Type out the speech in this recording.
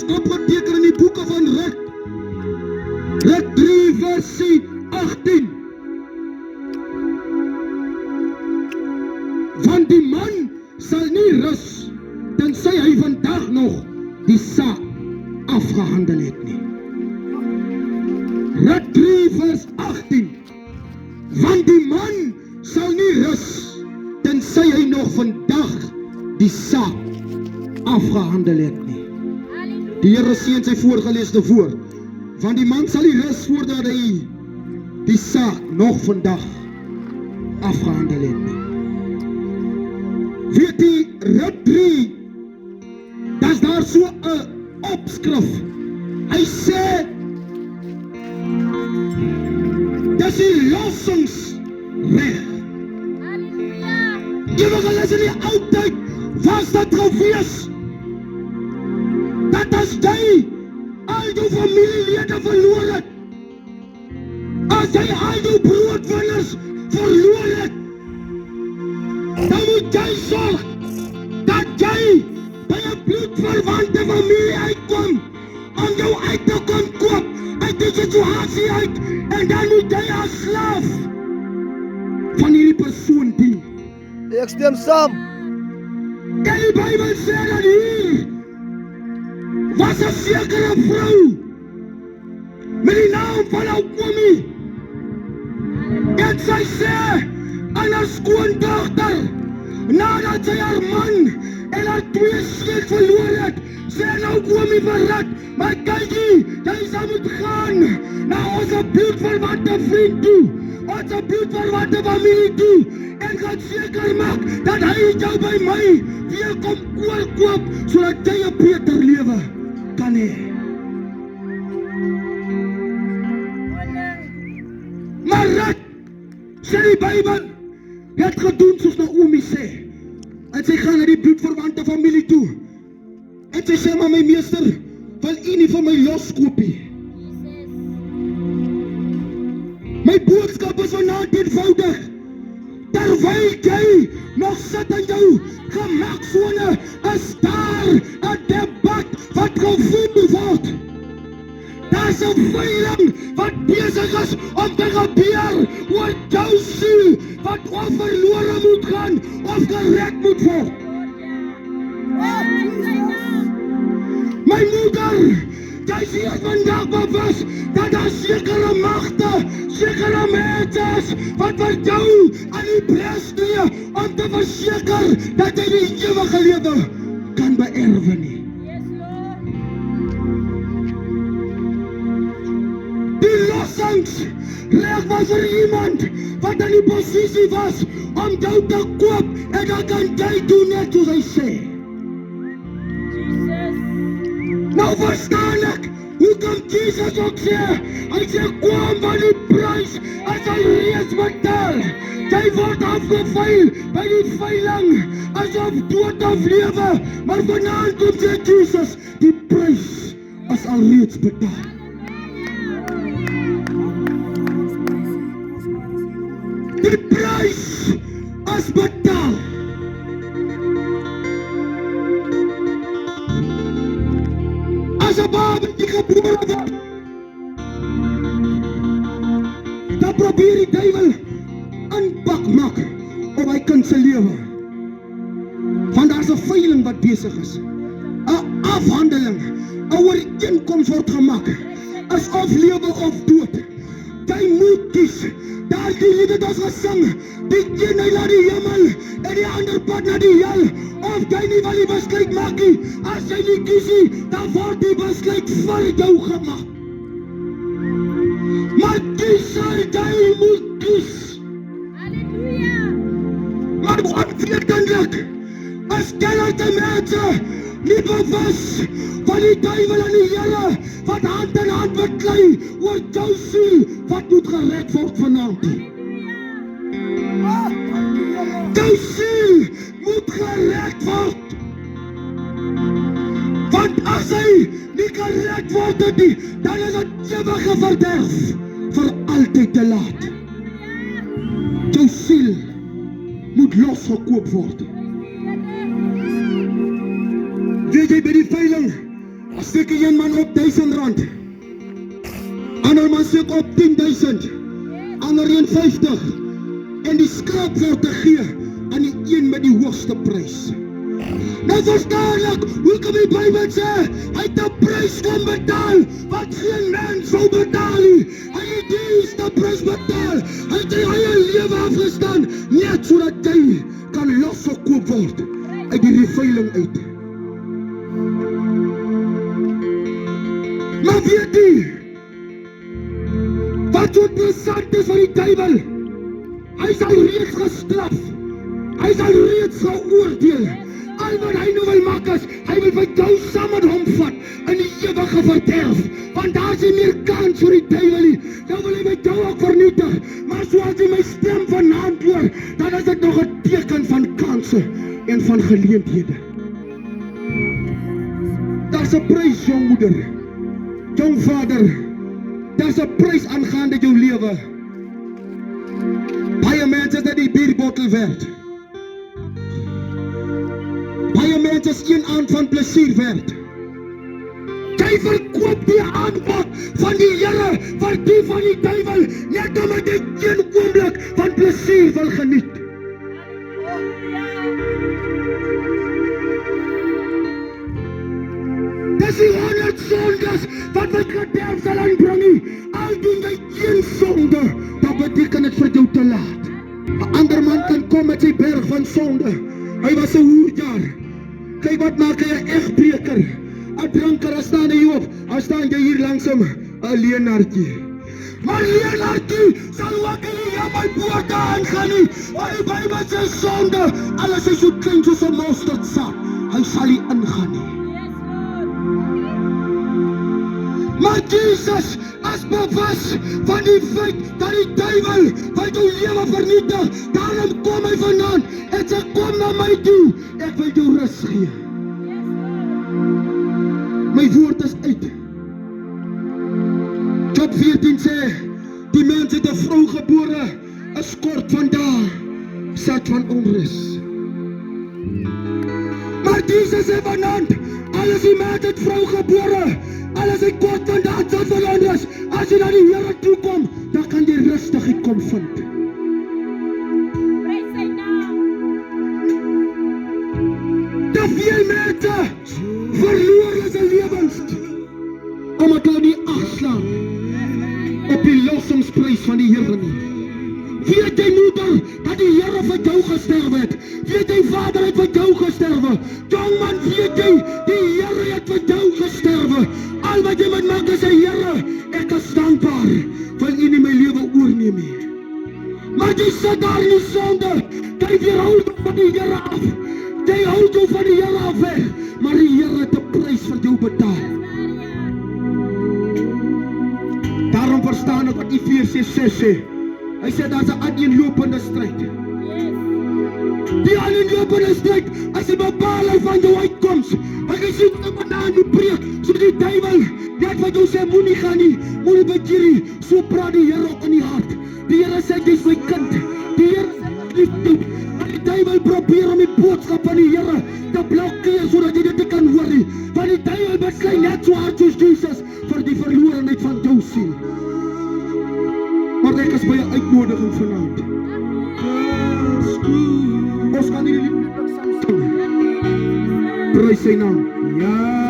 is opgeteken in die boeke van Rut. Rut 3 versie 18. Want die man sal nie rus tensy hy vandag nog die saak afgehandel het nie. Rut 3 vers 18. Want die man sal nie rus tensy hy nog vandag die saak afgehandel het nie. Die Here seën sy voorgeleesde woord. Want die man sal nie rus voordat hy die saak nog vandag afgehandel het nie. Weet jy, Rut 3, dat is daar so 'n opskrif. Hy sê, dis die lossingsreg. Ewig al is in die oudtyd, was dat gewees, dat as jy al jou familielede verloor het, as jy al jou broodwinners verloor het, dan moet jy sorg, dat jy by 'n bloedverwante familie uitkom, om jou uit te kon koop, uit die situasie uit, en dan moet jy as slaaf van hierdie persoon dien. Ek stem saam. En die Bybel sê dat hier was 'n sekere vrou met die naam van Naomi. En sy sê aan haar skoondogter, nadat sy haar man en haar 2 seuns verloor het, sê Naomi vir Rut, maar kykie, jy sal moet gaan na ons bloedverwante vriend toe, ons bloedverwante familie toe, en gaan seker maak dat hy jou by my weer kom oorkoop, sodat jy 'n beter lewe kan hê. Maar Rut, sê die Bybel, het gedoen soos Naomi sê, en sy gaan na die bloedverwante familie toe, en sy sê, maar my meester, wil u nie van my loskoopie? My boodskap is vanaand eenvoudig, terwyl jy nog sit in jou gemaksone, is daar 'n debat wat gevoer word. Daar's 'n veiling wat besig is om te gebeur oor jou siel, wat of verlore moet gaan, of gered moet word. My moeder, jy sê as vandag bewus, dat daar sekere magte, sekere mense, wat vir jou aan die bres tree, om te verseker, dat jy die ewige lewe kan beerwe nie. Die lossingsreg was vir iemand, wat in die posisie was, om jou te koop, en dan kan jy doen net soos hy sê. Nou verstaan ek, hoekom Jesus ook sê, hy sê, kom van die prys, as hy reeds betaal. Jy word afgeveil by die veiling, asof dood of lewe, maar vanaand kom sê Jesus, die prys is al reeds betaal. Die prys is betaal. As 'n babatjie gebore word, dan probeer die duiwel aanpak maak op hy kind se lewe. Want daar's 'n veiling wat besig is. 'n Afhandeling, 'n ooreenkoms word gemaak, is of lewe of dood. Jy moet kies. Daardie lied het ons gesing, die een hy laat die hemel, en die ander pad na die hel. Of jy nie wil die besluit maak nie, as jy nie kies nie, dan word die besluit vir jou gemaak. Maar kies jy moet kies. Maar onverantwoordelik is kennende mense nie bewus van die duiwel en die Here wat hand in hand beklei oor jou siel wat moet gered word vanaand. Jou siel moet gered word. Want as hy nie gered word nie, dan is dit ewige verderf, vir altyd te laat. Jou siel moet losgekoop word. Weet jy, by die veiling As steek een man op R1000, ander man steek op 10.000, ander 50, en die skraap word te gee aan die een met die hoogste prys. Nou verstaanlik, hoe kan die Bybel sê, hy het 'n prys kom betaal, wat geen mens sou betaal nie. Hy het die duurste prys betaal, hy het sy eie lewe afgestaan, net sodat jy kan losgekoop word, uit die reveiling uit. Maar weet jy, wat so interessant is van die duiwel, hy is al reeds gestraf, hy is al reeds geoordeel. Al wat hy nou wil maak is, hy wil by jou saam met hom vat in die ewige verderf, want daar is nie meer kans vir die duiwel nie. Nou wil hy by jou ook vernietig, maar soos hy my stem vanaand hoor, dan is dit nog 'n teken van kanse en van geleenthede. Daar's 'n prys, jong moeder, jong vader, daar's 'n prys aangaande jou lewe. Baie mense is net die bierbottel werd. Baie mense is een aand van plesier werd. Jy verkoop die aanbod van die Here vir die van die duiwel, net omdat jy een oomblik van plesier wil geniet. Dis die 100 sondes wat my gederf sal aanbring nie. Al doen jy een sonde, dan beteken dit vir jou te laat. 'n Ander man kan kom met sy berg van sonde. Hy was 'n hoerjaar. Kyk wat maak hy 'n egbreker, 'n drinker, as staan hy op, as staan jy hier langs hom, 'n leenaartjie. Maar leenaartjie sal ook nie aan my poorte aangaan nie, want die Bybel sê sonde, alles is so klein soos 'n mosterdsaad, hy sal nie ingaan nie. Maar Jesus is bewus van die feit dat die duiwel wil jou lewe vernietig. Daarom kom hy vanaand en sê, kom na my toe, ek wil jou rus gee. My woord is uit. Job 14 sê, die mens het 'n vrou gebore, is kort van dae, sat van onrus. Maar Jesus sê vanaand, alles die mens het vrou gebore, alles het kort van dae, sat van onrus. As jy na die Here toe kom, dan kan jy rustigheid kom vind. Te veel mense verloor hulle lewens, omdat hulle nie agslaan op die lossingsprys van die Here nie. Weet jy moeder, dat die Here vir jou gesterwe het? Weet jy vader het vir jou gesterwe? Jong man, weet jy, die Here het vir jou gesterwe. Al wat jy moet maak is sê, Here, ek is dankbaar, wil U nie my lewe oorneem nie. Maar jy sit daar in die sonde, jy weerhou jou van die Here af. Jy hou jou van die Here af weg, maar die Here het 'n prys vir jou betaal. Daarom verstaan ek wat Efesiërs 6 sê. Hy sê daar's 'n aaneenlopende stryd. Die aaneenlopende stryd, as jy bepaal hy van jou uitkoms, hy sê dit vanaand die preek, so die duiwel, net wat jou sê, moenie gaan nie, moenie bekeer nie, so praat die Here ook in die hart. Die Here sê, jy's my kind, die Here sê, liefde, maar die duiwel probeer om die boodskap van die Here te blokkeer, sodat jy dit nie kan hoor nie, want die duiwel beslei net so hard soos Jesus, vir die verlorenheid van jou siel. Maar ek is by 'n uitnodiging vanaand. Ons gaan hierdie lied saam sing. Prys sy naam. Ja.